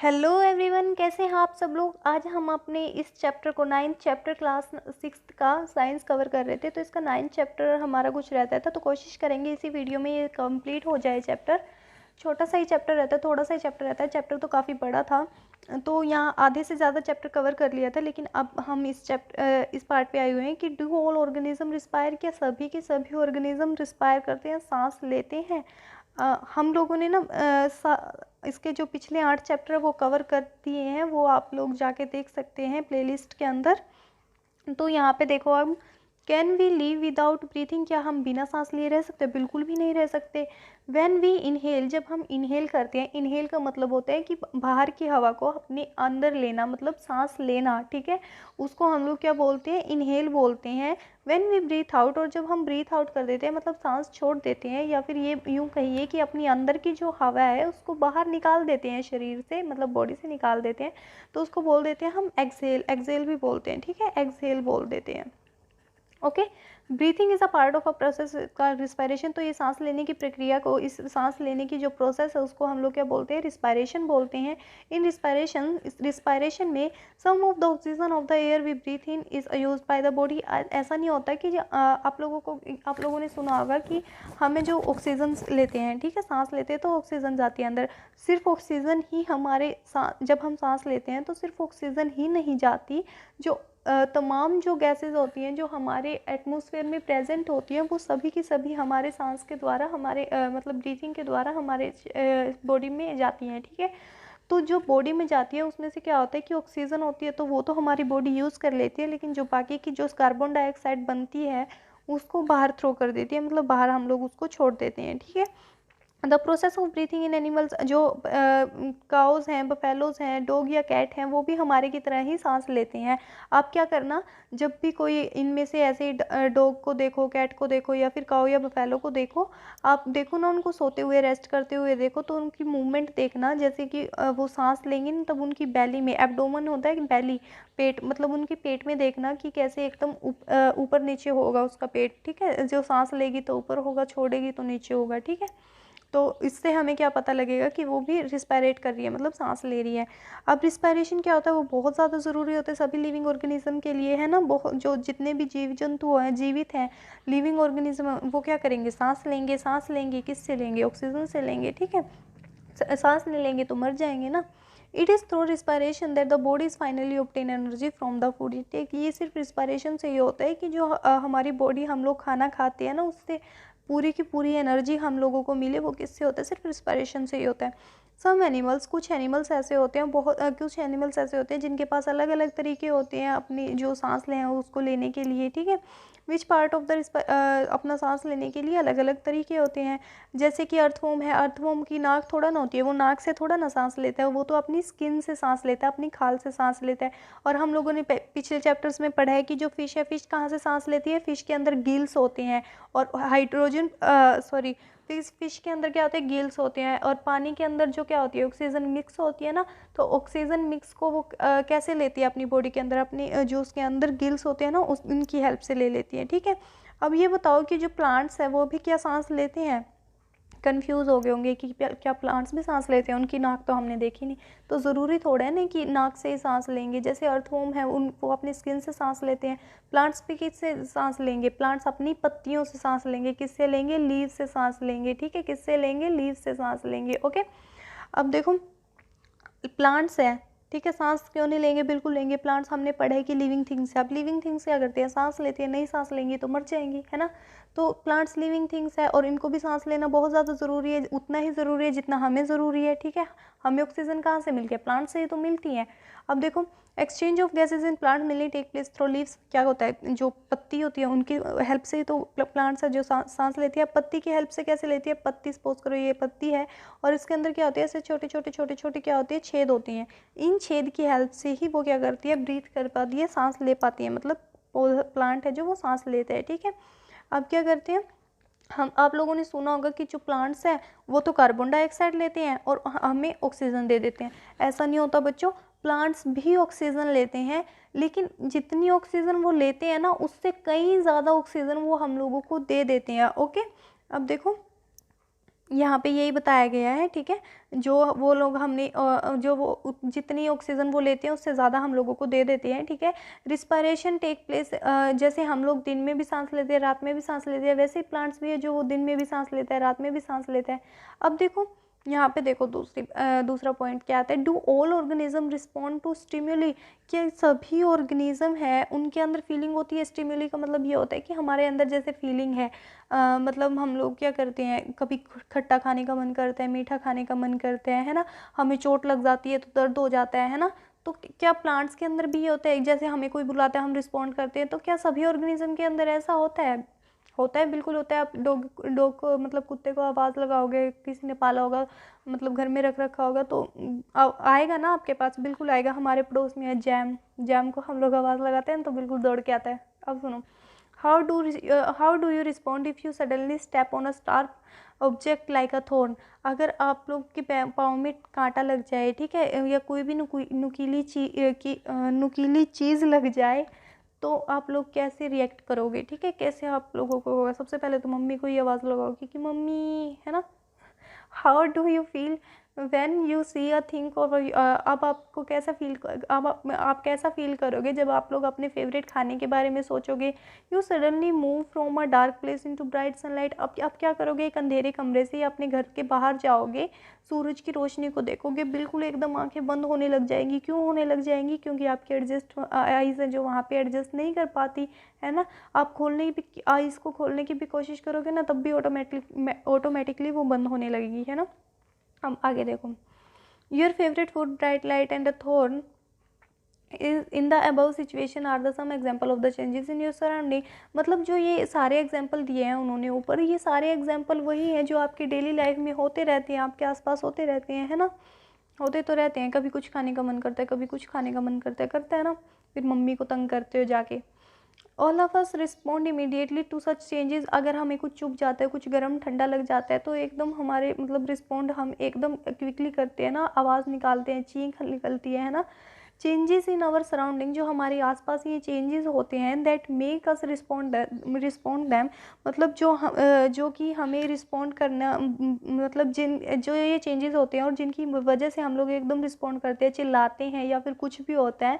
Hello everyone, कैसे हैं आप सब लोग। आज हम अपने इस चैप्टर को 9th चैप्टर क्लास 6th का साइंस कवर कर रहे थे। तो इसका 9th चैप्टर हमारा कुछ रहता था, तो कोशिश करेंगे इसी वीडियो में ये कंप्लीट हो जाए चैप्टर। छोटा सा ही चैप्टर रहता है, थोड़ा सा ही चैप्टर रहता है। चैप्टर तो काफ़ी बड़ा था, तो यहाँ आधे से ज़्यादा चैप्टर कवर कर लिया था। लेकिन अब हम इस पार्ट पे आए हुए हैं कि डू ऑल ऑर्गेनिज्म रिस्पायर, क्या सभी के सभी ऑर्गेनिज्म रिस्पायर करते हैं, सांस लेते हैं। हम लोगों ने ना इसके जो पिछले 8 चैप्टर वो कवर कर दिए हैं, वो आप लोग जाके देख सकते हैं प्लेलिस्ट के अंदर। तो यहाँ पे देखो, अब can we live without breathing, क्या हम बिना सांस लिए रह सकते हैं? बिल्कुल भी नहीं रह सकते। व्हेन वी इनहेल, जब हम इनहेल करते हैं, इनहेल का मतलब होता है कि बाहर की हवा को अपने अंदर लेना, मतलब सांस लेना, ठीक है। उसको हम लोग क्या बोलते हैं? इनहेल बोलते हैं। व्हेन वी ब्रीथ आउट, और जब हम ब्रीथ आउट कर देते हैं मतलब सांस छोड़ देते हैं, या फिर ये यूँ कहिए कि अपनी अंदर की जो हवा है उसको बाहर निकाल देते हैं, शरीर से मतलब बॉडी से निकाल देते हैं, तो उसको बोल देते हैं हम एक्सहेल। एक्सहेल भी बोलते हैं, ठीक है, एक्सहेल बोल देते हैं। Okay, breathing is a part of a process का रिस्पायरेशन। तो ये सांस लेने की प्रक्रिया को, इस सांस लेने की जो प्रोसेस है उसको हम लोग क्या बोलते हैं? रिस्पायरेशन बोलते हैं। इन रिस्पायरेशन में some of the oxygen of the air we breathe in is use by the body. ऐसा नहीं होता कि आप लोगों ने सुना होगा कि हमें जो ऑक्सीजन लेते हैं, ठीक है, सांस लेते हैं तो ऑक्सीजन जाती है अंदर। सिर्फ ऑक्सीजन ही जब हम सांस लेते हैं तो सिर्फ ऑक्सीजन ही नहीं जाती, जो तमाम जो गैसेस होती हैं जो हमारे एटमॉस्फेयर में प्रेजेंट होती हैं, वो सभी की सभी हमारे सांस के द्वारा, हमारे मतलब ब्रीथिंग के द्वारा हमारे बॉडी में जाती हैं, ठीक है। तो जो बॉडी में जाती है उसमें से क्या होता है कि ऑक्सीजन होती है तो वो तो हमारी बॉडी यूज़ कर लेती है, लेकिन जो बाकी की जो कार्बन डाइऑक्साइड बनती है उसको बाहर थ्रो कर देती है, मतलब बाहर हम लोग उसको छोड़ देते हैं, ठीक है। The process of breathing in animals, जो काउज हैं, बफेलोज हैं, डॉग या कैट हैं, वो भी हमारे की तरह ही सांस लेते हैं। आप क्या करना, जब भी कोई इनमें से ऐसे डॉग को देखो, कैट को देखो, या फिर काउ या बफेलो को देखो, आप देखो ना उनको सोते हुए, रेस्ट करते हुए देखो, तो उनकी मूवमेंट देखना, जैसे कि वो सांस लेंगे ना तब उनकी बैली में, एब्डोमेन होता है कि बैली, पेट, मतलब उनके पेट में देखना कि कैसे एकदम ऊपर नीचे होगा उसका पेट, ठीक है। जो सांस लेगी तो ऊपर होगा, छोड़ेगी तो नीचे होगा, ठीक है। तो इससे हमें क्या पता लगेगा कि वो भी रिस्पायरेट कर रही है, मतलब सांस ले रही है। अब रिस्पायरेशन क्या होता है, वो बहुत ज़्यादा ज़रूरी होता है सभी लिविंग ऑर्गेनिज्म के लिए, है ना। बहुत जो जितने भी जीव जंतु हैं, जीवित हैं, लिविंग ऑर्गेनिज्म, वो क्या करेंगे? सांस लेंगे। सांस लेंगे किससे लेंगे? ऑक्सीजन से लेंगे, ठीक है। सांस नहीं लेंगे तो मर जाएंगे ना। It is through respiration that the body is finally obtain energy from the food it take. ये सिर्फ रिस्पायरेशन से ही होता है कि जो हमारी बॉडी, हम लोग खाना खाते हैं ना, उससे पूरी की पूरी एनर्जी हम लोगों को मिले, वो किससे होता है? सिर्फ रिस्पायरेशन से ही होता है। सम एनिमल्स, कुछ एनिमल्स ऐसे होते हैं, कुछ एनिमल्स ऐसे होते हैं जिनके पास अलग अलग तरीके होते हैं अपनी जो सांस लें उसको लेने के लिए, ठीक है। विच पार्ट ऑफ द अपना सांस लेने के लिए अलग अलग तरीके होते हैं। जैसे कि अर्थवॉर्म है, अर्थवॉर्म की नाक थोड़ा ना होती है, वो नाक से थोड़ा ना सांस लेता है, वो तो अपनी स्किन से सांस लेता है, अपनी खाल से सांस लेता है। और हम लोगों ने पिछले चैप्टर्स में पढ़ा है कि जो फिश है, फिश कहाँ से सांस लेती है? फिश के अंदर गिल्स होते हैं, और हाइड्रोजन सॉरी फिश के अंदर क्या होते हैं? गिल्स होते हैं। और पानी के अंदर जो क्या होती है? ऑक्सीजन मिक्स होती है ना। तो ऑक्सीजन मिक्स को वो कैसे लेती है अपनी बॉडी के अंदर? अपनी जो उसके अंदर गिल्स होते हैं ना, उनकी हेल्प से ले लेती है, ठीक है। अब ये बताओ कि जो प्लांट्स हैं वो भी क्या सांस लेते हैं? कंफ्यूज हो गए होंगे कि क्या प्लांट्स भी सांस लेते हैं? उनकी नाक तो हमने देखी नहीं, तो ज़रूरी थोड़ा है ना कि नाक से ही सांस लेंगे। जैसे अर्थवॉर्म है, वो अपनी स्किन से सांस लेते हैं। प्लांट्स भी किससे सांस लेंगे? प्लांट्स अपनी पत्तियों से सांस लेंगे। किससे लेंगे? लीव से सांस लेंगे, ठीक है। किससे लेंगे? लीव से सांस लेंगे, ओके। अब देखो, प्लांट्स है, ठीक है, सांस क्यों नहीं लेंगे? बिल्कुल लेंगे। प्लांट्स हमने पढ़ा है कि लिविंग थिंग्स है। अब लिविंग थिंग्स क्या करते हैं? सांस लेते हैं। नहीं सांस लेंगी तो मर जाएंगी, है ना। तो प्लांट्स लिविंग थिंग्स है और इनको भी सांस लेना बहुत ज़्यादा ज़रूरी है, उतना ही ज़रूरी है जितना हमें ज़रूरी है, ठीक है। हमें ऑक्सीजन कहाँ से मिलती है? प्लांट से ही तो मिलती है। अब देखो, exchange of gases in plant mainly take place through leaves. क्या होता है? जो पत्ती होती है उनकी हेल्प से ही तो प्लांट्स है जो सांस लेती है। पत्ती की हेल्प से कैसे लेती है? पत्ती, सपोज करो ये पत्ती है और इसके अंदर क्या होती है? ऐसे छोटे छोटे क्या होती है? छेद होती हैं। इन छेद की हेल्प से ही वो क्या करती है? ब्रीथ कर पाती है, सांस ले पाती है, मतलब प्लांट है जो वो सांस लेते हैं, ठीक है। अब क्या करते हैं हम? आप लोगों ने सुना होगा कि जो प्लांट्स हैं वो तो कार्बन डाइऑक्साइड लेते हैं और हमें ऑक्सीजन दे देते हैं। ऐसा नहीं होता बच्चों, प्लांट्स भी ऑक्सीजन लेते हैं, लेकिन जितनी ऑक्सीजन वो लेते हैं ना उससे कई ज़्यादा ऑक्सीजन वो हम लोगों को दे देते हैं, ओके। अब देखो, यहाँ पे यही बताया गया है, ठीक है। जो वो लोग हमने जो वो जितनी ऑक्सीजन वो लेते हैं उससे ज़्यादा हम लोगों को दे देते हैं, ठीक है। रिस्पायरेशन टेक प्लेस, जैसे हम लोग दिन में भी सांस लेते हैं, रात में भी सांस लेते हैं, वैसे ही प्लांट्स भी है जो वो दिन में भी सांस लेते हैं, रात में भी सांस लेते हैं। अब देखो यहाँ पे देखो दूसरा पॉइंट क्या आता है, do all organism respond to stimuli, कि सभी ऑर्गेनिज्म है उनके अंदर फीलिंग होती है। स्टिम्युली का मतलब ये होता है कि हमारे अंदर जैसे फीलिंग है, मतलब हम लोग क्या करते हैं, कभी खट्टा खाने का मन करता है, मीठा खाने का मन करता है ना, हमें चोट लग जाती है तो दर्द हो जाता है ना। तो क्या प्लांट्स के अंदर भी ये होता है, जैसे हमें कोई बुलाता है हम रिस्पॉन्ड करते हैं, तो क्या सभी ऑर्गेनिज्म के अंदर ऐसा होता है? होता है, बिल्कुल होता है। आप डॉग को मतलब कुत्ते को आवाज़ लगाओगे, किसी ने पाला होगा, मतलब घर में रख रखा होगा, तो आएगा ना आपके पास, बिल्कुल आएगा। हमारे पड़ोस में है जैम, जैम को हम लोग आवाज़ लगाते हैं तो बिल्कुल दौड़ के आता है। अब सुनो, how do you respond if you suddenly step on a sharp object like a thorn. अगर आप लोग के पाँव में कांटा लग जाए, ठीक है, या कोई भी नुकीली चीज़ लग जाए, तो आप लोग कैसे रिएक्ट करोगे, ठीक है, कैसे आप लोगों को होगा? सबसे पहले तो मम्मी को ही आवाज़ लगाओगे कि मम्मी, है ना। How do you feel when you see a thing और अब आपको कैसा फील, अब आप कैसा फील करोगे जब आप लोग अपने फेवरेट खाने के बारे में सोचोगे? You suddenly move from a dark place into bright sunlight. अब आप क्या करोगे, एक अंधेरे कमरे से अपने घर के बाहर जाओगे, सूरज की रोशनी को देखोगे, बिल्कुल एकदम आंखें बंद होने लग जाएंगी। क्यों होने लग जाएंगी? क्योंकि आपकी एडजस्ट आइज़ है जो वहाँ पे एडजस्ट नहीं कर पाती, है ना। आप खोलने की आइज़ को खोलने की भी कोशिश करोगे ना, तब भी ऑटोमेटिकली वो बंद होने लगेगी, है ना। अब आगे देखो, your favourite food, bright light and a thorn is in the above situation are the some example of the changes in your surrounding. मतलब जो ये सारे एग्जाम्पल दिए हैं उन्होंने ऊपर, ये सारे एग्जाम्पल वही हैं जो आपकी डेली लाइफ में होते रहते हैं, आपके आसपास होते रहते हैं, है ना। होते तो रहते हैं, कभी कुछ खाने का मन करता है, कभी कुछ खाने का मन करता है ना, फिर मम्मी को तंग करते हो जाके। All of us respond immediately to such changes. अगर हमें कुछ चुभ जाता है, कुछ गर्म ठंडा लग जाता है, तो एकदम हमारे मतलब रिस्पॉन्ड हम एकदम क्विकली करते हैं ना, आवाज़ निकालते हैं, चीख निकलती है ना। चेंजेस इन आवर सराउंडिंग, जो हमारे आसपास ये चेंजेस होते हैं, that make us respond them, मतलब जो कि हमें रिस्पॉन्ड करना, मतलब जो ये चेंजेस होते हैं और जिनकी वजह से हम लोग एकदम रिस्पॉन्ड करते हैं, चिल्लाते हैं या फिर कुछ भी होता है,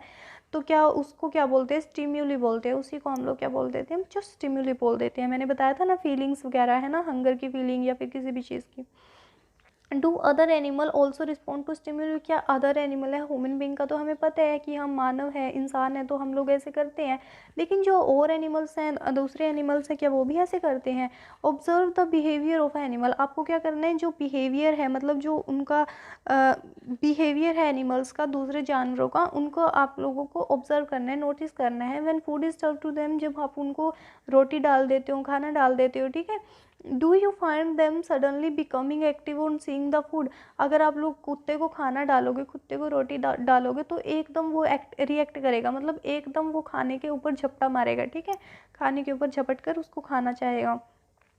तो क्या उसको क्या बोलते हैं? स्टिम्युली बोलते हैं। उसी को हम लोग क्या बोल देते हैं? जो स्टिम्युली बोल देते हैं। मैंने बताया था ना, फीलिंग्स वगैरह, है ना, हंगर की फीलिंग या फिर किसी भी चीज़ की। Do other animal also respond to stimuli, क्या अदर एनिमल है, ह्यूमन बींग का तो हमें पता है कि हम मानव है, इंसान है, तो हम लोग ऐसे करते हैं, लेकिन जो और एनिमल्स हैं, दूसरे एनिमल्स हैं, क्या वो भी ऐसे करते हैं? Observe the behaviour of animal. आपको क्या करना है, जो बिहेवियर है, मतलब जो उनका बिहेवियर है एनिमल्स का, दूसरे जानवरों का, उनको आप लोगों को ऑब्जर्व करना है, नोटिस करना है। When food is serve to them, जब आप उनको रोटी डाल देते हो, खाना डाल देते हो, ठीक है। Do you find them suddenly becoming active on seeing the food. अगर आप लोग कुत्ते को खाना डालोगे, कुत्ते को रोटी डालोगे, तो एकदम वो रिएक्ट करेगा, मतलब एकदम वो खाने के ऊपर झपटा मारेगा, ठीक है, खाने के ऊपर झपट कर उसको खाना चाहेगा।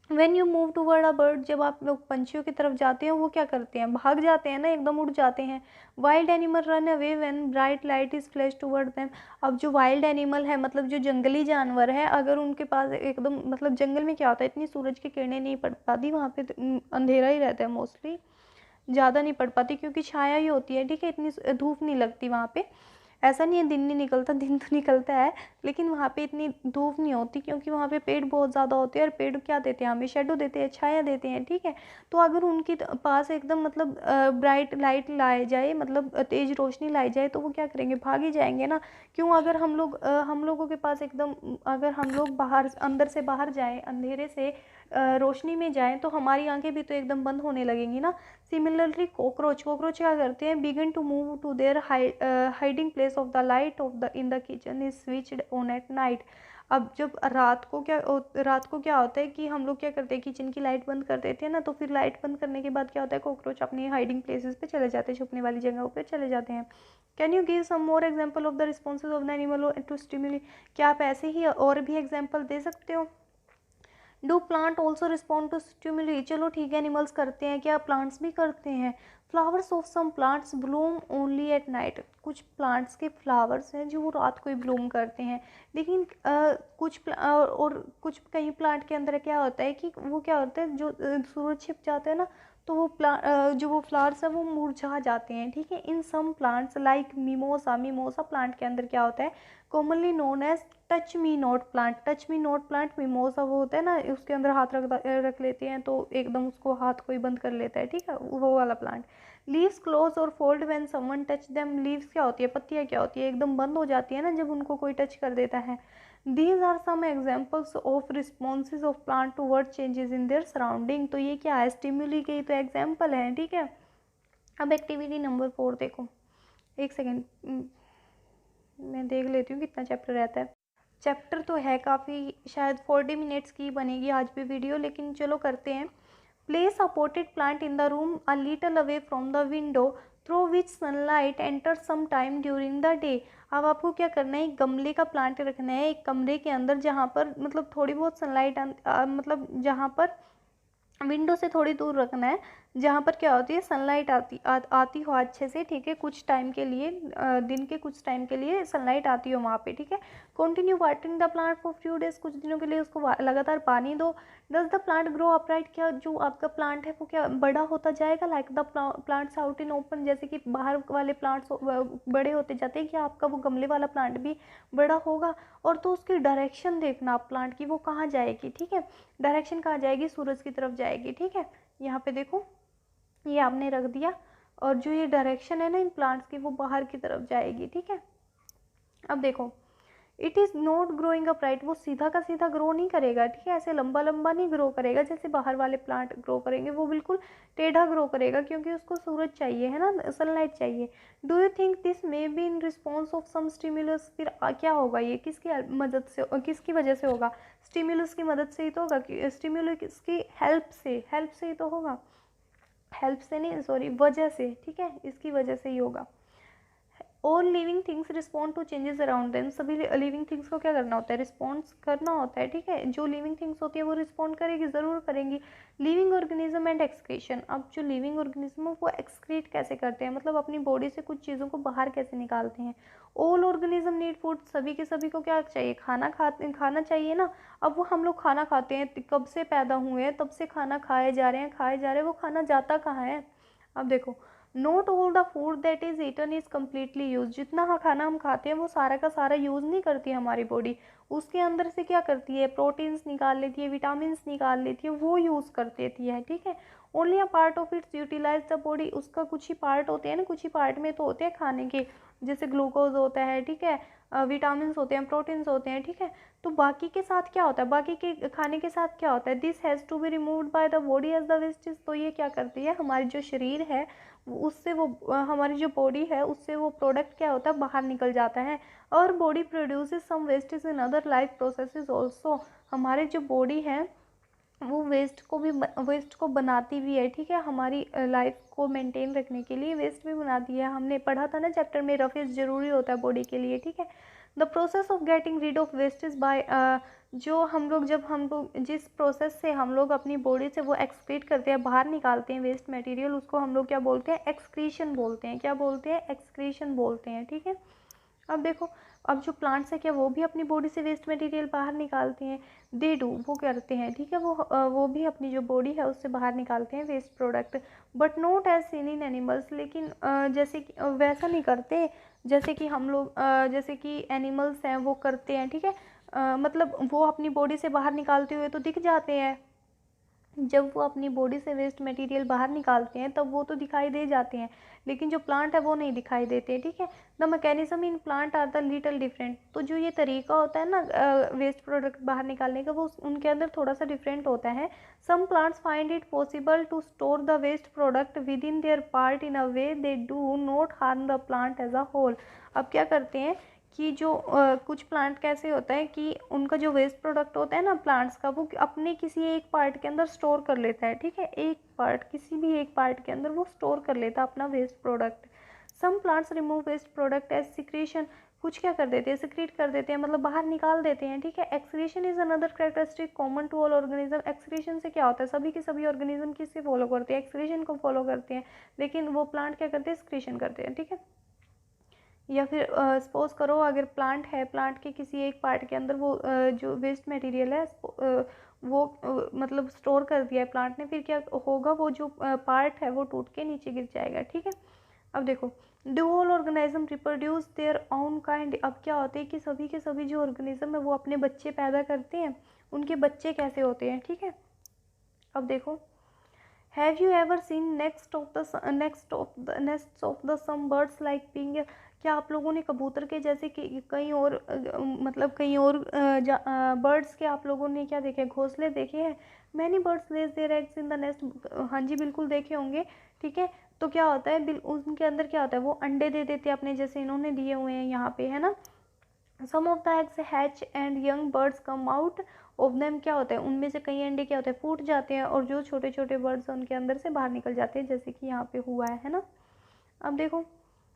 When you move toward a bird, जब आप लोग पंछियों की तरफ जाते हैं, वो क्या करते हैं? भाग जाते हैं ना, एकदम उड़ जाते हैं। Wild animal run away when bright light is flash toward them. अब जो वाइल्ड एनिमल है, मतलब जो जंगली जानवर है, अगर उनके पास एकदम, मतलब जंगल में क्या होता है, इतनी सूरज की किरणें नहीं पड़ पाती वहाँ पे, अंधेरा ही रहता है मोस्टली, ज़्यादा नहीं पड़ पाती क्योंकि छाया ही होती है, ठीक है, इतनी धूप नहीं लगती वहाँ पे। ऐसा नहीं है दिन नहीं निकलता, दिन तो निकलता है, लेकिन वहाँ पे इतनी धूप नहीं होती क्योंकि वहाँ पे पेड़ बहुत ज़्यादा होते हैं, और पेड़ क्या देते हैं हमें? शेडो देते हैं, छाया देते हैं, ठीक है। तो अगर उनके पास एकदम मतलब ब्राइट लाइट लाई जाए, मतलब तेज़ रोशनी लाई जाए, तो वो क्या करेंगे? भाग ही जाएंगे ना। क्यों? अगर हम लोगों के पास एकदम, अगर हम लोग बाहर, अंदर से बाहर जाएँ, अंधेरे से रोशनी में जाएँ, तो हमारी आंखें भी तो एकदम बंद होने लगेंगी ना। सिमिलरली कॉकरोच क्या करते हैं? Begin to move to their hiding place of the light of the in the kitchen is switched on at night. अब जब रात को क्या होता है कि हम लोग क्या करते हैं? किचन की लाइट बंद कर देते हैं ना, तो फिर लाइट बंद करने के बाद क्या होता है? कॉकरोच अपनी हाइडिंग प्लेसेस पे चले जाते हैं, छुपने वाली जगहों पे चले जाते हैं। Can you give some more example of the responses of the animal to stimuli. क्या आप ऐसे ही और भी एग्जाम्पल दे सकते हो? Do plant also respond to stimuli. चलो ठीक है, एनिमल्स करते हैं, क्या प्लांट्स भी करते हैं? Flowers of some plants bloom only at night, कुछ प्लांट्स के फ्लावर्स हैं जो वो रात को ही ब्लूम करते हैं, लेकिन और कुछ कई प्लांट के अंदर क्या होता है कि वो क्या होता है, जो सूरज छिप जाता है ना, तो वो जो वो फ्लावर्स है वो मुरझा जाते हैं, ठीक है। In some plants like mimosa, mimosa plant के अंदर क्या होता है, commonly known as touch me not plant, touch me not plant mimosa वो होता है ना, उसके अंदर हाथ रख लेते हैं तो एकदम उसको हाथ को ही बंद कर लेता है, ठीक है, वो वाला प्लांट। लीव्स क्लोज और fold when someone touch them, leaves क्या होती है, पत्तियाँ क्या होती है, एकदम बंद हो जाती है ना जब उनको कोई टच कर देता है। These are some examples of responses of plant toward changes in their surrounding, तो ये क्या है, स्टिम्युली के तो एग्जाम्पल है, ठीक है। अब एक्टिविटी नंबर 4 देखो, एक सेकेंड मैं देख लेती हूँ कितना चैप्टर रहता है। चैप्टर तो है काफ़ी, शायद 40 मिनट्स की बनेगी आज भी वीडियो, लेकिन चलो करते हैं। Place a potted plant in the room a little away from the window through which sunlight enter some time during the day. अब आपको क्या करना है, एक गमले का प्लांट रखना है एक कमरे के अंदर जहाँ पर मतलब थोड़ी बहुत सनलाइट मतलब जहाँ पर विंडो से थोड़ी दूर रखना है, जहाँ पर क्या होती है सनलाइट आती हो अच्छे से, ठीक है, कुछ टाइम के लिए, दिन के कुछ टाइम के लिए सनलाइट आती हो वहाँ पे, ठीक है। Continue watering the plant for few days, कुछ दिनों के लिए उसको लगातार पानी दो। Does the plant grow upright, क्या जो आपका प्लांट है वो क्या बड़ा होता जाएगा, like the plants out in open, जैसे कि बाहर वाले प्लांट्स बड़े होते जाते हैं, क्या आपका वो गमले वाला प्लांट भी बड़ा होगा। और तो उसकी डायरेक्शन देखना आप प्लांट की वो कहाँ जाएगी, ठीक है, डायरेक्शन कहाँ जाएगी, सूरज की तरफ जाएगी, ठीक है। यहाँ पे देखो ये आपने रख दिया, और जो ये डायरेक्शन है ना इन प्लांट्स की वो बाहर की तरफ जाएगी, ठीक है। अब देखो it is not growing upright, वो सीधा का सीधा ग्रो नहीं करेगा, ठीक है, ऐसे लंबा लंबा नहीं ग्रो करेगा जैसे बाहर वाले प्लांट ग्रो करेंगे, वो बिल्कुल टेढ़ा ग्रो करेगा क्योंकि उसको सूरज चाहिए है ना, सनलाइट चाहिए। Do you think this may be in response of some stimulus, फिर क्या होगा ये किसकी मदद से, किसकी वजह से होगा, स्टिमुलस की मदद से ही तो होगा, स्टिमुलस की हेल्प से ही तो होगा, हेल्प से नहीं सॉरी वजह से, ठीक है, इसकी वजह से ही होगा। All living things respond to changes around them, सभी लिविंग थिंग्स को क्या करना होता है, रिस्पॉन्स करना होता है, ठीक है, जो लिविंग थिंग्स होती है वो रिस्पॉन्ड करेगी, ज़रूर करेंगी। लिविंग ऑर्गेनिज्म एंड एक्सक्रीशन, अब जो लिविंग ऑर्गेनिज्म है वो एक्सक्रीट कैसे करते हैं, मतलब अपनी बॉडी से कुछ चीज़ों को बाहर कैसे निकालते हैं। ऑल ऑर्गेनिज्म नीड फूड, सभी के सभी को क्या चाहिए, खाना चाहिए ना। अब वो हम लोग खाना खाते हैं, कब से पैदा हुए हैं तब से खाना खाए जा रहे हैं, वो खाना जाता कहाँ है। अब देखो note all the food that is eaten is completely use, जितना खाना हम खाते हैं वो सारा का सारा यूज़ नहीं करती हमारी बॉडी, उसके अंदर से क्या करती है, प्रोटीन्स निकाल लेती है, विटामिन निकाल लेती है, वो यूज़ कर देती है, ठीक है। Only a part of it's utilise the body, उसका कुछ ही पार्ट होते हैं ना, कुछ ही पार्ट में तो होते हैं खाने के, जैसे ग्लूकोज होता है, ठीक है, विटामिन होते हैं, प्रोटीन्स होते हैं, ठीक है। तो बाकी के साथ क्या होता है, बाकी के खाने के साथ क्या होता है, this has to be removed by the body as the wastage, तो ये क्या करती है हमारी जो शरीर है उससे वो हमारी जो बॉडी है उससे वो प्रोडक्ट क्या होता है बाहर निकल जाता है। और body produces some wastage in other life processes also, हमारी जो बॉडी है वो वेस्ट को बनाती भी है, ठीक है, हमारी लाइफ को मेंटेन रखने के लिए वेस्ट भी बनाती है, हमने पढ़ा था ना चैप्टर में, रफेज ज़रूरी होता है बॉडी के लिए, ठीक है। The process of getting rid of waste is by, जो हम लोग जिस प्रोसेस से हम लोग अपनी बॉडी से वो एक्सक्रीट करते हैं, बाहर निकालते हैं वेस्ट मटेरियल, उसको हम लोग क्या बोलते हैं, एक्सक्रीशन बोलते हैं, क्या बोलते हैं, एक्सक्रीशन बोलते हैं, ठीक है। अब देखो अब जो प्लांट्स है क्या वो भी अपनी बॉडी से वेस्ट मटेरियल बाहर निकालते हैं, दे डू, वो करते हैं, ठीक है, वो भी अपनी जो बॉडी है उससे बाहर निकालते हैं waste product, but not as seen in animals, लेकिन जैसे कि वैसा नहीं करते जैसे कि हम लोग जैसे कि एनिमल्स हैं वो करते हैं, ठीक है, मतलब वो अपनी बॉडी से बाहर निकालते हुए तो दिख जाते हैं, जब वो अपनी बॉडी से वेस्ट मटेरियल बाहर निकालते हैं तब वो तो दिखाई दे जाते हैं, लेकिन जो प्लांट है वो नहीं दिखाई देते, ठीक है। The mechanism in plant are the little different, तो जो ये तरीका होता है ना वेस्ट प्रोडक्ट बाहर निकालने का वो उनके अंदर थोड़ा सा डिफरेंट होता है। Some plants find it possible to store the waste product with in their part in a way they do not harm the plant as a whole. अब क्या करते हैं कि जो कुछ प्लांट कैसे होता है कि उनका जो वेस्ट प्रोडक्ट होता है ना प्लांट्स का वो अपने किसी एक पार्ट के अंदर स्टोर कर लेता है, ठीक है, एक पार्ट किसी भी एक पार्ट के अंदर वो स्टोर कर लेता है अपना waste product. Some plants remove waste product as secretion, कुछ क्या कर देते हैं, सिक्रीट कर देते हैं, मतलब बाहर निकाल देते हैं, ठीक है। Excretion is another characteristic common to all organism. Excretion से क्या होता है, सभी के सभी ऑर्गेनिज्म किससे फॉलो करते हैं, एक्सक्रीशन को फॉलो करते हैं, लेकिन वो प्लांट क्या करते हैं, एक्सक्रीशन करते हैं, ठीक है। या फिर सपोज करो अगर प्लांट है, प्लांट के किसी एक पार्ट के अंदर वो जो वेस्ट मटेरियल है वो मतलब स्टोर कर दिया है प्लांट ने, फिर क्या होगा, वो जो पार्ट है वो टूट के नीचे गिर जाएगा, ठीक है। अब देखो, do all organism reproduce their own kind. अब क्या होता है कि सभी के सभी जो ऑर्गेनिज्म है वो अपने बच्चे पैदा करते हैं, उनके बच्चे कैसे होते हैं, ठीक है। अब देखो, have you ever seen next of the nest of the some birds like being. क्या आप लोगों ने कबूतर के जैसे कि कई और मतलब कई और बर्ड्स के आप लोगों ने क्या देखे, घोंसले देखे हैं। Many birds lays their eggs in the nest. हाँ जी बिल्कुल देखे होंगे, ठीक है। तो क्या होता है, उनके अंदर क्या होता है, वो अंडे दे देते हैं अपने, जैसे इन्होंने दिए हुए हैं यहाँ पे, है ना। Some of the eggs hatch and young birds come out of them. क्या होता है, उनमें से कई अंडे क्या होते हैं, फूट जाते हैं, और जो छोटे छोटे बर्ड्स हैं उनके अंदर से बाहर निकल जाते हैं, जैसे कि यहाँ पे हुआ है ना। अब देखो,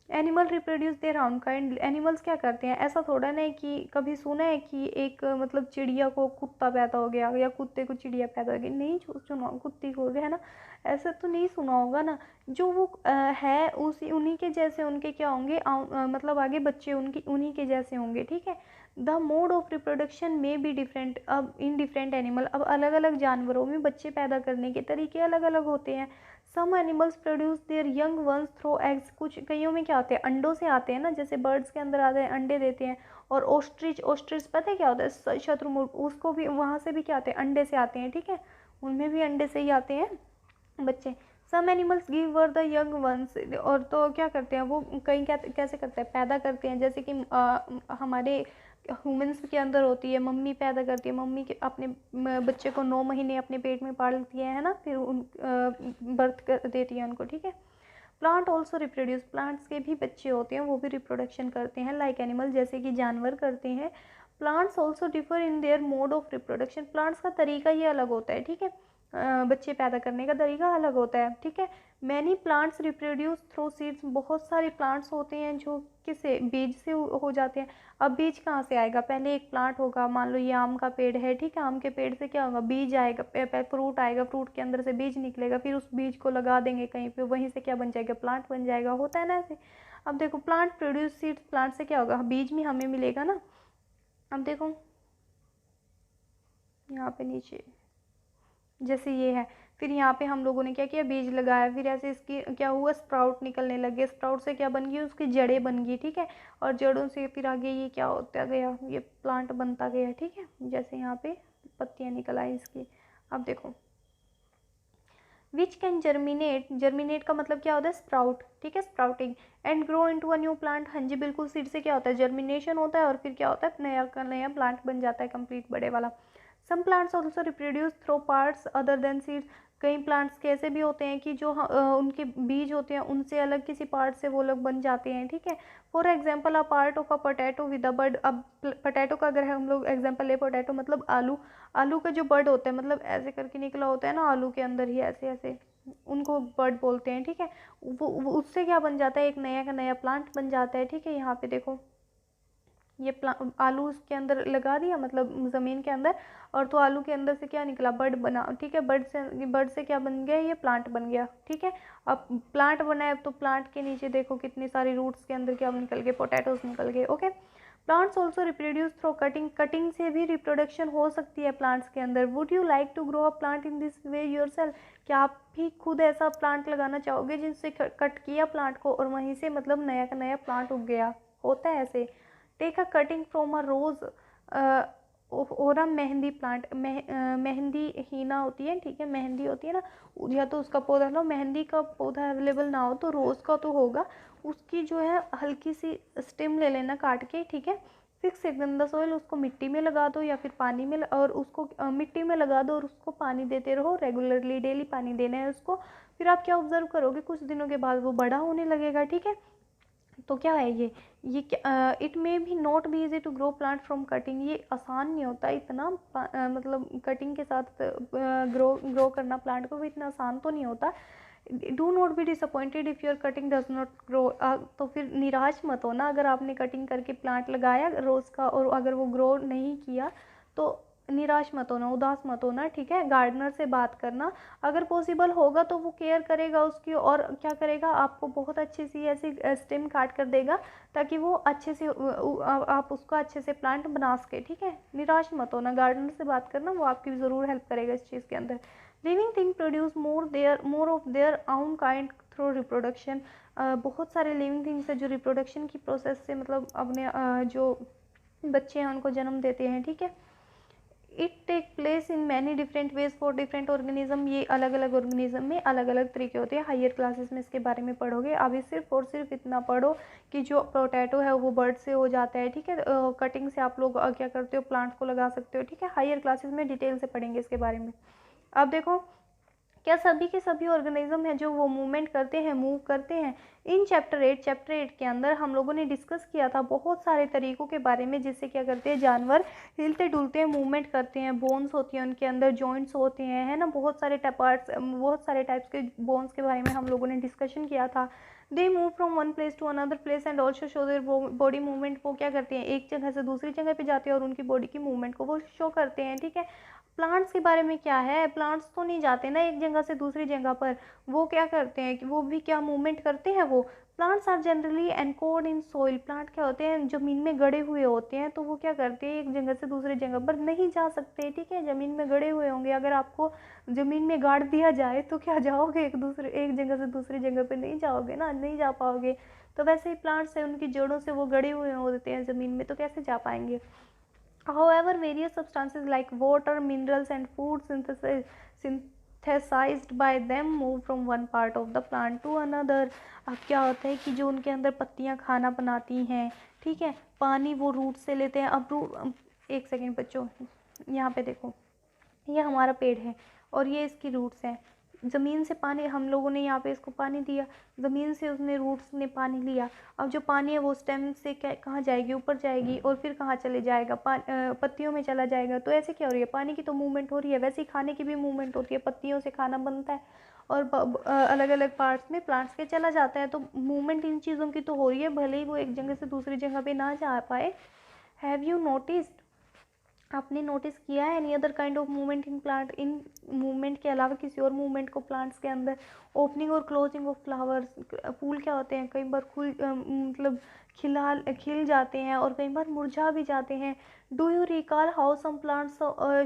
animal reproduce their own kind. Animals क्या करते हैं, ऐसा थोड़ा ना है कि कभी सुना है कि एक मतलब चिड़िया को कुत्ता पैदा हो गया या कुत्ते को चिड़िया पैदा हो गई, नहीं सुना, कुत्ती को, है ना, ऐसा तो नहीं सुना होगा ना। जो वो है उसी उन्हीं के जैसे उनके क्या होंगे, मतलब आगे बच्चे उनकी उन्हीं के जैसे होंगे, ठीक है। द मोड ऑफ रिप्रोडक्शन में बी डिफरेंट अब इन डिफरेंट एनिमल। अब अलग अलग जानवरों में बच्चे पैदा करने के तरीके अलग अलग होते हैं। Some animals produce their young ones through eggs. कुछ कईयों में क्या होते हैं, अंडों से आते हैं ना, जैसे बर्ड्स के अंदर आते हैं, अंडे देते हैं। और ऑस्ट्रिच, ऑस्ट्रिच पता है क्या होता है, शत्रुमुर्ग, उसको भी वहाँ से भी क्या आते हैं, अंडे से आते हैं, ठीक है। उनमें भी अंडे से ही आते हैं बच्चे। Some animals give birth the young ones. और तो क्या करते हैं वो, कहीं क्या कैसे करते हैं, पैदा करते हैं, जैसे कि हमारे ह्यूमंस के अंदर होती है, मम्मी पैदा करती है, मम्मी के अपने बच्चे को 9 महीने अपने पेट में पालती है ना, फिर उन बर्थ कर देती है उनको, ठीक है। Plant also reproduce. प्लांट्स के भी बच्चे होते हैं, वो भी रिप्रोडक्शन करते हैं लाइक एनिमल, जैसे कि जानवर करते हैं। Plants also differ in their mode of reproduction. Plants का तरीका ही अलग होता है, ठीक है। बच्चे पैदा करने का तरीका अलग होता है, ठीक है। Many plants reproduce through seeds. बहुत सारे प्लांट्स होते हैं जो किसे, बीज से हो जाते हैं। अब बीज कहाँ से आएगा, पहले एक प्लांट होगा, मान लो ये आम का पेड़ है, ठीक है। आम के पेड़ से क्या होगा, बीज आएगा, फ्रूट आएगा, फ्रूट के अंदर से बीज निकलेगा, फिर उस बीज को लगा देंगे कहीं पे, वहीं से क्या बन जाएगा, प्लांट बन जाएगा, होता है ना ऐसे। अब देखो, प्लांट प्रोड्यूस सीड्स। प्लांट से क्या होगा, बीज भी हमें मिलेगा ना। अब देखो यहाँ पे नीचे जैसे ये है, फिर यहाँ पे हम लोगों ने क्या किया, बीज लगाया, फिर ऐसे इसकी क्या हुआ, स्प्राउट निकलने लगे, स्प्राउट से क्या बन गई, उसकी जड़ें बन गई, ठीक है। और जड़ों से फिर आगे ये क्या होता गया, ये प्लांट बनता गया, ठीक है। जैसे यहाँ पे पत्तियाँ निकल आई इसकी। अब देखो, विच कैन जर्मिनेट। जर्मिनेट का मतलब क्या होता है, स्प्राउट, ठीक है, sprouting. And grow into a new plant. हाँ जी बिल्कुल, सीड से क्या होता है, जर्मिनेशन होता है, और फिर क्या होता है, नया का नया प्लांट बन जाता है, कंप्लीट बड़े वाला। Some plants also reproduce through parts other than seeds. कई प्लांट्स के ऐसे भी होते हैं कि जो उनके बीज होते हैं उनसे अलग किसी पार्ट से वो लोग बन जाते हैं, ठीक है। For example a part of a potato with a bird. अब पोटैटो का अगर हम लोग एग्जाम्पल ले, पोटैटो मतलब आलू, आलू का जो बर्ड होता है, मतलब ऐसे करके निकला होता है ना आलू के अंदर ही, ऐसे ऐसे, उनको बर्ड बोलते हैं, ठीक है। वो उससे क्या बन जाता है, एक नया का नया प्लांट बन जाता है, ठीक है। यहाँ पे देखो, ये आलू उसके अंदर लगा दिया, मतलब ज़मीन के अंदर, और तो आलू के अंदर से क्या निकला, बर्ड बना, ठीक है। बर्ड से क्या बन गया, ये प्लांट बन गया, ठीक है। अब प्लांट बनाए तो प्लांट के नीचे देखो कितनी सारी रूट्स के अंदर क्या निकल गए, पोटैटोज निकल गए, okay. Plants also reproduce through cutting. Cutting से भी रिप्रोडक्शन हो सकती है प्लांट्स के अंदर। Would you like to grow a plant in this way yourself. क्या आप भी खुद ऐसा प्लांट लगाना चाहोगे जिनसे कट किया प्लांट को और वहीं से मतलब नया का नया प्लांट उग गया, होता है ऐसे। Take a cutting from a rose और अ मेहंदी प्लांट। मेहंदी हीना होती है, ठीक है, मेहंदी होती है ना, या तो उसका पौधा लो। मेहंदी का पौधा अवेलेबल ना हो तो रोज़ का तो होगा, उसकी जो है हल्की सी स्टेम ले लेना काट के, ठीक है। Fix it in the soil. उसको मिट्टी में लगा दो या फिर पानी में और उसको मिट्टी में लगा दो और उसको पानी देते रहो रेगुलरली, डेली पानी देना है उसको। फिर आप क्या ऑब्जर्व करोगे, कुछ दिनों के बाद वो बड़ा होने लगेगा, ठीक है। तो क्या है ये इट मे भी not be easy to grow plant from cutting. ये आसान नहीं होता इतना, मतलब कटिंग के साथ ग्रो करना प्लांट को भी इतना आसान तो नहीं होता। Do not be disappointed if your cutting does not grow. तो फिर निराश मत हो ना, अगर आपने कटिंग करके प्लांट लगाया रोज़ का और अगर वो ग्रो नहीं किया तो निराश मत होना, उदास मत होना, ठीक है। गार्डनर से बात करना, अगर पॉसिबल होगा तो वो केयर करेगा उसकी, और क्या करेगा, आपको बहुत अच्छी सी ऐसी स्टेम काट कर देगा ताकि वो अच्छे से आप उसको अच्छे से प्लांट बना सके, ठीक है। निराश मत होना, गार्डनर से बात करना, वो आपकी ज़रूर हेल्प करेगा इस चीज़ के अंदर। Living thing produce more of their आउन काइंड थ्रू रिप्रोडक्शन। बहुत सारे लिविंग थिंग्स है जो रिप्रोडक्शन की प्रोसेस से मतलब अपने जो बच्चे हैं उनको जन्म देते हैं, ठीक है। It take place in many different ways for different organism. ये अलग अलग ऑर्गेनिज्म में अलग अलग तरीके होते हैं। हायर क्लासेस में इसके बारे में पढ़ोगे। अभी सिर्फ और सिर्फ इतना पढ़ो कि जो पोटैटो है वो बर्ड से हो जाता है, ठीक है। कटिंग से आप लोग क्या करते हो, प्लांट को लगा सकते हो, ठीक है। हायर क्लासेस में डिटेल से पढ़ेंगे इसके बारे में। अब देखो, क्या सभी के सभी ऑर्गेनिज्म हैं जो वो मूवमेंट करते हैं, मूव करते हैं। इन चैप्टर 8 के अंदर हम लोगों ने डिस्कस किया था बहुत सारे तरीकों के बारे में जिससे क्या करते हैं जानवर हिलते डुलते हैं, मूवमेंट करते हैं। बोन्स होती हैं उनके अंदर, जॉइंट्स होते हैं, है ना, बहुत सारे बहुत सारे टाइप्स के बोन्स के बारे में हम लोगों ने डिस्कशन किया था। They move from one place to another place and also show their body movement. वो क्या करते हैं, एक जगह से दूसरी जगह पे जाते हैं और उनकी बॉडी की मूवमेंट को वो शो करते हैं, ठीक है। प्लांट्स के बारे में क्या है, प्लांट्स तो नहीं जाते ना एक जगह से दूसरी जगह पर, वो क्या करते हैं कि वो भी क्या मूवमेंट करते हैं। वो plants are generally anchored in soil. Plant क्या होते हैं, ज़मीन में गड़े हुए होते हैं, तो वो क्या करते हैं एक जगह से दूसरी जगह पर नहीं जा सकते, ठीक है। ज़मीन में गड़े हुए होंगे, अगर आपको ज़मीन में गाड़ दिया जाए तो क्या जाओगे, एक जगह से दूसरी जगह पर नहीं जाओगे ना, नहीं जा पाओगे। तो वैसे ही प्लांट्स है, उनकी जड़ों से वो गड़े हुए होते हैं ज़मीन में, तो कैसे जा पाएंगे। However, various substances like water, minerals and food synthesized by them move from one part of the plant to another। अब क्या होता है कि जो उनके अंदर पत्तियां खाना बनाती हैं, ठीक है, पानी वो रूट से लेते हैं। अब एक सेकेंड बच्चों, यहाँ पे देखो, ये हमारा पेड़ है और ये इसकी रूट्स हैं। ज़मीन से पानी हम लोगों ने यहाँ पे इसको पानी दिया, ज़मीन से उसने रूट्स ने पानी लिया। अब जो पानी है वो स्टेम से कहाँ जाएगी, ऊपर जाएगी और फिर कहाँ चले जाएगा, पत्तियों में चला जाएगा। तो ऐसे क्या हो रही है, पानी की तो मूवमेंट हो रही है, वैसे ही खाने की भी मूवमेंट होती है। पत्तियों से खाना बनता है और अलग अलग पार्ट्स में प्लांट्स के चला जाता है। तो मूवमेंट इन चीज़ों की तो हो रही है, भले ही वो एक जगह से दूसरी जगह पे ना जा पाए। हैव यू नोटिस्ड, आपने नोटिस किया है any other kind of movement in plant, in movement के अलावा किसी और मूवमेंट को प्लांट्स के अंदर। ओपनिंग और क्लोजिंग ऑफ फ्लावर्स, फूल क्या होते हैं, कई बार मतलब खिल जाते हैं और कई बार मुरझा भी जाते हैं। Do you recall how some plants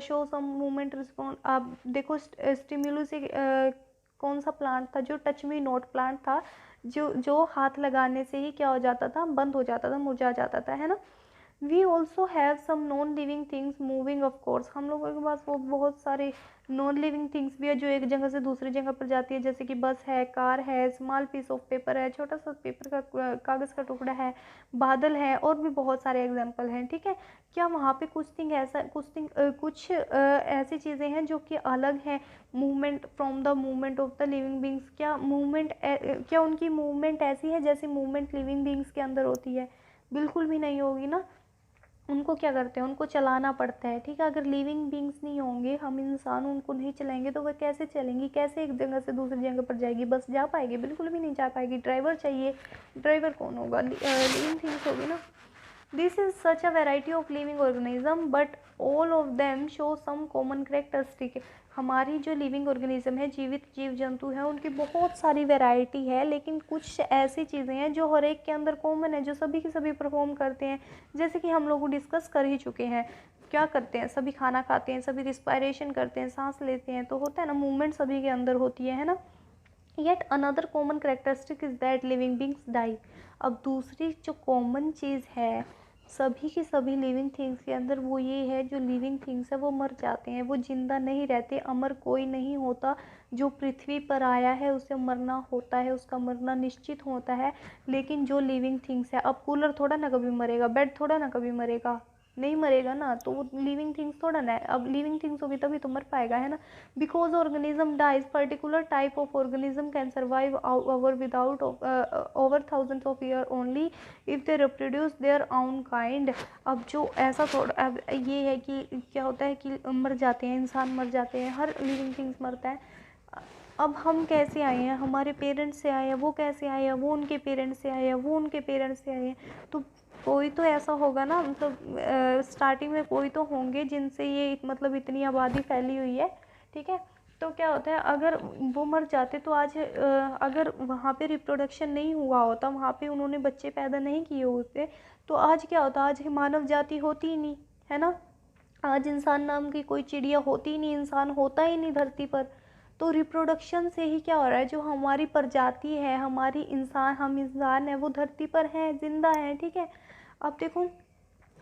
show some movement respond. आप देखो स्टिम्युलस से कौन सा प्लांट था जो टच मी नोट प्लांट था, जो हाथ लगाने से ही क्या हो जाता था, बंद हो जाता था, मुरझा जाता था, है ना। We also have some non living things moving of course. हम लोगों के पास वो बहुत सारे नॉन लिविंग थिंग्स भी है जो एक जगह से दूसरी जगह पर जाती है, जैसे कि बस है, कार है, स्मॉल पीस ऑफ पेपर है, छोटा सा पेपर का कागज़ का टुकड़ा है, बादल है, और भी बहुत सारे एग्जाम्पल हैं, ठीक है। क्या वहाँ पे कुछ ऐसी चीज़ें हैं जो कि अलग हैं movement from the movement of the living beings. क्या उनकी मूवमेंट ऐसी है जैसी मूवमेंट लिविंग बींग्स के अंदर होती है? बिल्कुल भी नहीं होगी ना। उनको क्या करते हैं, उनको चलाना पड़ता है, ठीक है। अगर लिविंग बींग्स नहीं होंगे, हम इंसान उनको नहीं चलाएंगे तो वह कैसे चलेंगी, कैसे एक जगह से दूसरी जगह पर जाएगी, बस जा पाएगी? बिल्कुल भी नहीं जा पाएगी। ड्राइवर चाहिए, ड्राइवर कौन होगा, लिविंग थिंग्स होगी ना। This is such a variety of living organism but all of them show some common characteristic. हमारी जो लिविंग ऑर्गेनिज्म है, जीवित जीव जंतु हैं, उनकी बहुत सारी वैरायटी है, लेकिन कुछ ऐसी चीज़ें हैं जो हर एक के अंदर कॉमन है, जो सभी के सभी परफॉर्म करते हैं। जैसे कि हम लोग डिस्कस कर ही चुके हैं, क्या करते हैं, सभी खाना खाते हैं, सभी रिस्पायरेशन करते हैं, सांस लेते हैं, तो होता है ना, मूवमेंट सभी के अंदर होती है ना। Yet another common characteristic is that living beings die. अब दूसरी जो कॉमन चीज़ है सभी की सभी लिविंग थिंग्स के अंदर, वो ये है, जो लिविंग थिंग्स है वो मर जाते हैं, वो जिंदा नहीं रहते। अमर कोई नहीं होता। जो पृथ्वी पर आया है उसे मरना होता है, उसका मरना निश्चित होता है। लेकिन जो लिविंग थिंग्स है, अब कूलर थोड़ा ना कभी मरेगा, बेड थोड़ा ना कभी मरेगा, नहीं मरेगा ना, तो वो लिविंग थिंग्स थोड़ा ना है। अब लिविंग थिंग्स होगी तभी तो मर पाएगा, है ना। Because organism dies, particular type of organism can survive over without over thousands of year only if they reproduce their own kind. अब जो ऐसा थोड़ा, अब ये है कि क्या होता है कि मर जाते हैं, इंसान मर जाते हैं, हर लिविंग थिंग्स मरता है। अब हम कैसे आए हैं, हमारे पेरेंट्स से आए हैं, वो कैसे आए हैं, वो उनके पेरेंट्स से आए हैं, वो उनके पेरेंट्स से आए हैं। तो कोई तो ऐसा होगा ना, मतलब स्टार्टिंग में कोई तो होंगे जिनसे ये मतलब इतनी आबादी फैली हुई है, ठीक है। तो क्या होता है, अगर वो मर जाते तो आज अगर वहाँ पे रिप्रोडक्शन नहीं हुआ होता, वहाँ पे उन्होंने बच्चे पैदा नहीं किए होते, तो आज क्या होता, आज मानव जाति होती ही नहीं, है ना। आज इंसान नाम की कोई चिड़िया होती ही नहीं, इंसान होता ही नहीं धरती पर। तो रिप्रोडक्शन से ही क्या हो रहा है, जो हमारी प्रजाति है, हमारी इंसान, हम इंसान है, वो धरती पर हैं, जिंदा हैं, ठीक है। अब देखो,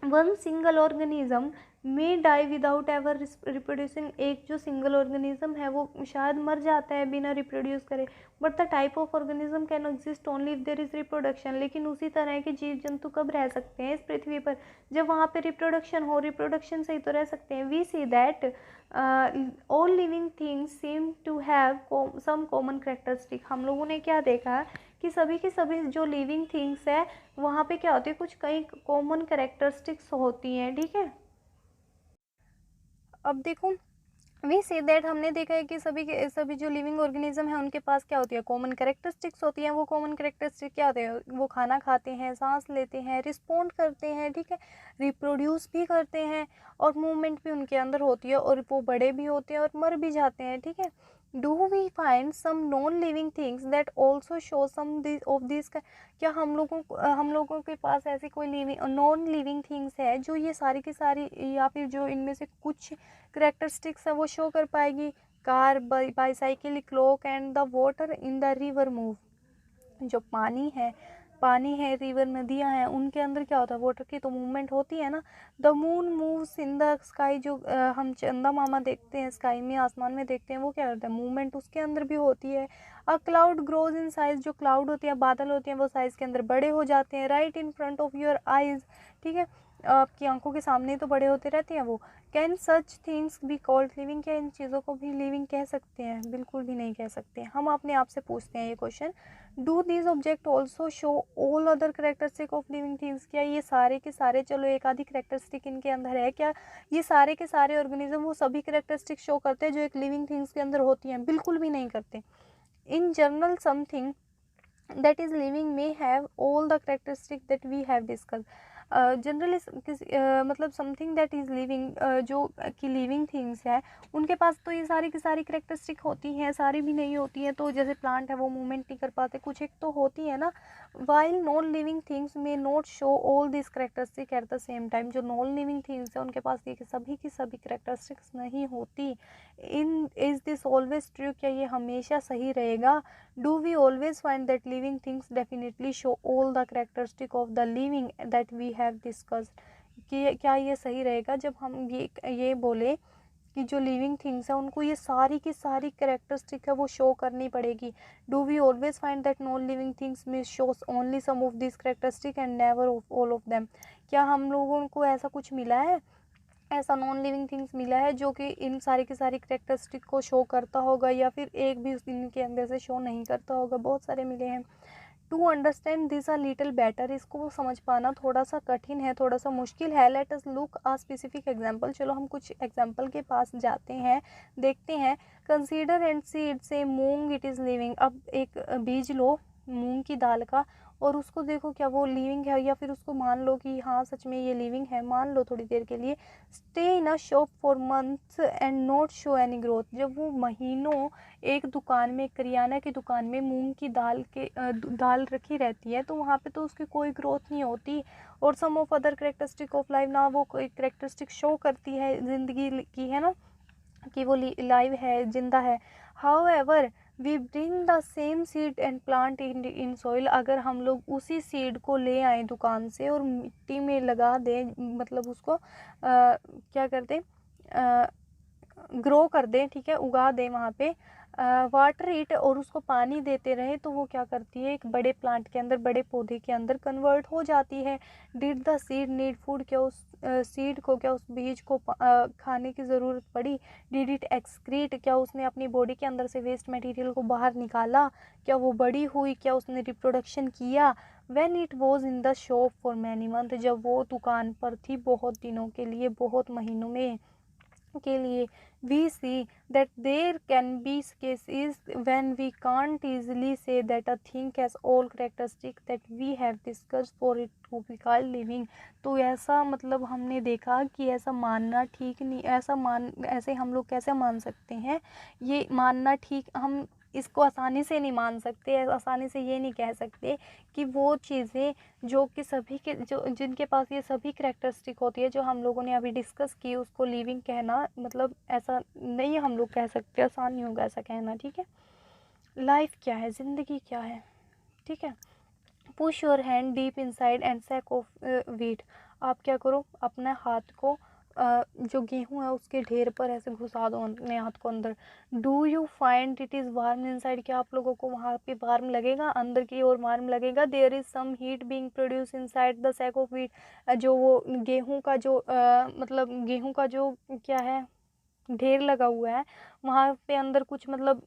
वन सिंगल ऑर्गेनिज्म में डाई विदाउट एवर रिप्रोड्यूसिंग, एक जो सिंगल ऑर्गेनिज्म है वो शायद मर जाता है बिना रिप्रोड्यूस करे, but the type of organism can exist only if there is reproduction. लेकिन उसी तरह के जीव जंतु कब रह सकते हैं इस पृथ्वी पर, जब वहाँ पे रिप्रोडक्शन हो, रिप्रोडक्शन से ही तो रह सकते हैं। We see that all living things seem to have some common characteristic. हम लोगों ने क्या देखा कि सभी के सभी जो लिविंग थिंग्स है वहाँ पे क्या होती है, कुछ कई कॉमन करेक्टरिस्टिक्स होती हैं, ठीक है। अब देखो, वी से दैट, हमने देखा है कि सभी जो लिविंग ऑर्गेनिज्म है उनके पास क्या होती है, कॉमन करेक्टरिस्टिक्स होती हैं। वो कॉमन करेक्टरिस्टिक क्या होते हैं, वो खाना खाते हैं, सांस लेते हैं, रिस्पोंड करते हैं, ठीक है, रिप्रोड्यूस भी करते हैं, और मूवमेंट भी उनके अंदर होती है, और वो बड़े भी होते हैं और मर भी जाते हैं, ठीक है। Do we find some non living things that also show some of this, क्या हम लोगों के पास ऐसी कोई लिविंग नॉन लिविंग थिंग्स है जो ये सारी की सारी, या फिर जो इनमें से कुछ करेक्टरिस्टिक्स है वो शो कर पाएगी। Car, bicycle, clock and the water in the river move. जो पानी है, रिवर, नदियाँ हैं, उनके अंदर क्या होता है, वाटर की तो मूवमेंट होती है ना। The moon moves in the sky, जो हम चंदा मामा देखते हैं स्काई में, आसमान में देखते हैं, वो क्या करता है, मूवमेंट उसके अंदर भी होती है। A cloud grows in size, जो क्लाउड होती है, बादल होते हैं, वो साइज के अंदर बड़े हो जाते हैं, right in front of your eyes, ठीक है, आपकी आंखों के सामने तो बड़े होते रहते हैं वो। Can such things be called living, क्या इन चीज़ों को भी लिविंग कह सकते हैं, बिल्कुल भी नहीं कह सकते। हम अपने आप से पूछते हैं ये question, do these object also show all other characteristic of living things, क्या ये सारे के सारे, चलो एक आधी करेक्टरिस्टिक इनके अंदर है, क्या ये सारे के सारे ऑर्गेनिज्म वो सभी करेक्टरिस्टिक शो करते हैं जो एक लिविंग थिंग्स के अंदर होती हैं, बिल्कुल भी नहीं करते। In general something that is living may have all the characteristic that we have discussed। Generally मतलब समथिंग दैट इज़ लिविंग, जो कि लिविंग थिंग्स है उनके पास तो ये सारी की सारी करेक्टरिस्टिक होती हैं, सारी भी नहीं होती हैं। तो जैसे प्लांट है वो मूवमेंट नहीं कर पाते, कुछ एक तो होती है ना। वाइल नॉन लिविंग थिंग्स में not show all this characteristic at the same time, जो नॉन लिविंग थिंग्स है उनके पास ये सभी की सभी करेक्टरिस्टिक्स नहीं होती। In is this always true, क्या ये हमेशा सही रहेगा। Do we always find that living things definitely show all the characteristic of the living that we have discussed? कि क्या ये सही रहेगा जब हम ये बोले कि जो लिविंग थिंग्स है उनको ये सारी की सारी करेक्टरिस्टिक है वो शो करनी पड़ेगी। Do we always find that non living things में shows only some of this characteristic and never all of them, क्या हम लोगों को ऐसा कुछ मिला है, ऐसा नॉन लिविंग थिंग्स मिला है जो कि इन सारी की सारी करेक्टरिस्टिक को शो करता होगा, या फिर एक भी उस दिन के अंदर से शो नहीं करता होगा, बहुत सारे मिले हैं। To understand this a little better, इसको समझ पाना थोड़ा सा कठिन है, थोड़ा सा मुश्किल है। Let us look a specific example, चलो हम कुछ एग्जांपल के पास जाते हैं, देखते हैं। कंसीडर एंड सीड से मूंग इट इज़ लिविंग, अब एक बीज लो मूंग की दाल का और उसको देखो क्या वो लिविंग है, या फिर उसको मान लो कि हाँ सच में ये लिविंग है, मान लो थोड़ी देर के लिए। Stay in a shop for months and not show any growth, जब वो महीनों एक दुकान में, करियाना की दुकान में मूंग की दाल रखी रहती है तो वहाँ पे तो उसकी कोई ग्रोथ नहीं होती। और some of other characteristic of life, ना वो कोई करेक्टरिस्टिक शो करती है ज़िंदगी की, है ना, कि वो लाइव है, जिंदा है। However we bring the same seed and plant in soil, अगर हम लोग उसी सीड को ले आए दुकान से और मिट्टी में लगा दें, मतलब उसको क्या कर दें, ग्रो कर दें, ठीक है, उगा दें वहाँ पे, वाटर इट, और उसको पानी देते रहे, तो वो क्या करती है, एक बड़े प्लांट के अंदर, बड़े पौधे के अंदर कन्वर्ट हो जाती है। Did the seed need food, क्या उस सीड को, क्या उस बीज को खाने की ज़रूरत पड़ी। डिड इट एक्सक्रीट, क्या उसने अपनी बॉडी के अंदर से वेस्ट मटेरियल को बाहर निकाला, क्या वो बड़ी हुई, क्या उसने रिप्रोडक्शन किया। When it was in the shop for many month, जब वो दुकान पर थी बहुत दिनों के लिए, बहुत महीनों में के लिए। We see that there can be cases when we can't easily say that a thing has all characteristics that we have discussed for it to be called living. तो ऐसा मतलब हमने देखा कि ऐसा मानना ठीक नहीं, ऐसे हम लोग कैसे मान सकते हैं, ये मानना ठीक, हम इसको आसानी से नहीं मान सकते, आसानी से ये नहीं कह सकते कि वो चीज़ें जो कि सभी के जो जिनके पास ये सभी करैक्टरिस्टिक होती है जो हम लोगों ने अभी डिस्कस की, उसको लिविंग कहना मतलब ऐसा नहीं हम लोग कह सकते, आसान नहीं होगा ऐसा कहना, ठीक है। लाइफ क्या है, ज़िंदगी क्या है, ठीक है। Push your hand deep inside and sack of wheat. आप क्या करो, अपने हाथ को जो गेहूँ है उसके ढेर पर ऐसे घुसा दो अपने हाथ को अंदर। Do you find it is warm inside, क्या आप लोगों को वहाँ पे वार्म लगेगा, अंदर की ओर वार्म लगेगा। There is some heat being produce inside the sack of wheat, जो वो गेहूँ का जो मतलब गेहूँ का जो क्या है ढेर लगा हुआ है, वहाँ पे अंदर कुछ मतलब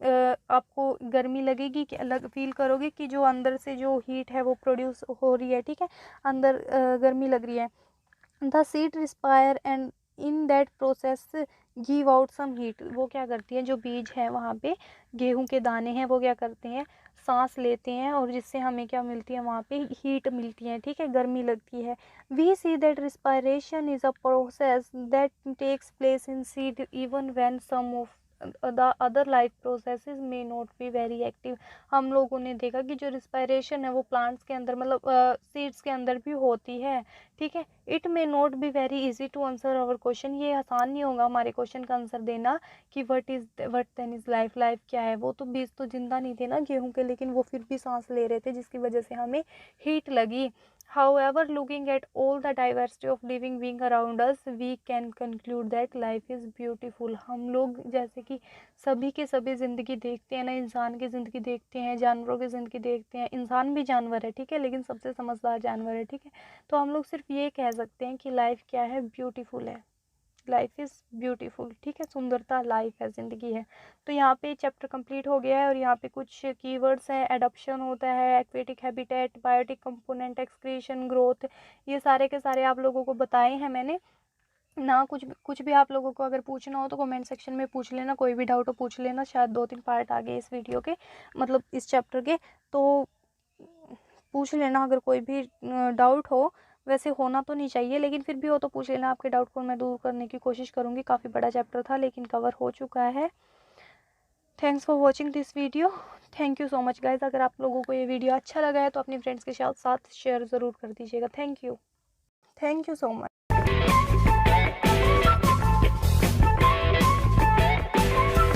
आपको गर्मी लगेगी कि अलग फील करोगे कि जो अंदर से जो हीट है वो प्रोड्यूस हो रही है, ठीक है, अंदर गर्मी लग रही है। The seed respire and in that process give out some heat, वो क्या करती है, जो बीज है वहाँ पे गेहूं के दाने हैं वो क्या करते हैं, सांस लेते हैं और जिससे हमें क्या मिलती है, वहाँ पे हीट मिलती है, ठीक है, गर्मी लगती है। We see that respiration is a process that takes place in seed even when some of the other life processes may not be very active. हम लोगों ने देखा कि जो रिस्पायरेशन है वो प्लांट्स के अंदर मतलब सीड्स के अंदर भी होती है, ठीक है। It may not be very easy to answer our question, ये आसान नहीं होगा हमारे क्वेश्चन का आंसर देना कि what then is life, life क्या है। वो तो बीज तो जिंदा नहीं थे ना गेहूं के, लेकिन वो फिर भी सांस ले रहे थे जिसकी वजह से हमें हीट लगी। However, looking at all the diversity of living being around us, we can conclude that life is beautiful. हम लोग जैसे कि सभी के सभी ज़िंदगी देखते हैं ना, इंसान की ज़िंदगी देखते हैं, जानवरों की ज़िंदगी देखते हैं, इंसान भी जानवर है, ठीक है, लेकिन सबसे समझदार जानवर है, ठीक है। तो हम लोग सिर्फ ये कह सकते हैं कि लाइफ क्या है, ब्यूटीफुल है, लाइफ इज़ ब्यूटीफुल, ठीक है, सुंदरता लाइफ है, ज़िंदगी है। तो यहाँ पे चैप्टर कंप्लीट हो गया है और यहाँ पे कुछ कीवर्ड्स हैं, एडॉप्शन होता है, aquatic habitat, biotic component, excretion, growth, ये सारे के सारे आप लोगों को बताए हैं मैंने ना। कुछ भी आप लोगों को अगर पूछना हो तो कमेंट सेक्शन में पूछ लेना, कोई भी डाउट हो पूछ लेना, शायद 2-3 पार्ट आ गए इस वीडियो के मतलब इस चैप्टर के, तो पूछ लेना अगर कोई भी डाउट हो। वैसे होना तो नहीं चाहिए लेकिन फिर भी हो तो पूछ लेना, आपके डाउट को मैं दूर करने की कोशिश करूँगी। काफ़ी बड़ा चैप्टर था लेकिन कवर हो चुका है। Thanks for watching this video, thank you so much guys. अगर आप लोगों को ये वीडियो अच्छा लगा है तो अपनी फ्रेंड्स के साथ शेयर ज़रूर कर दीजिएगा। Thank you so much.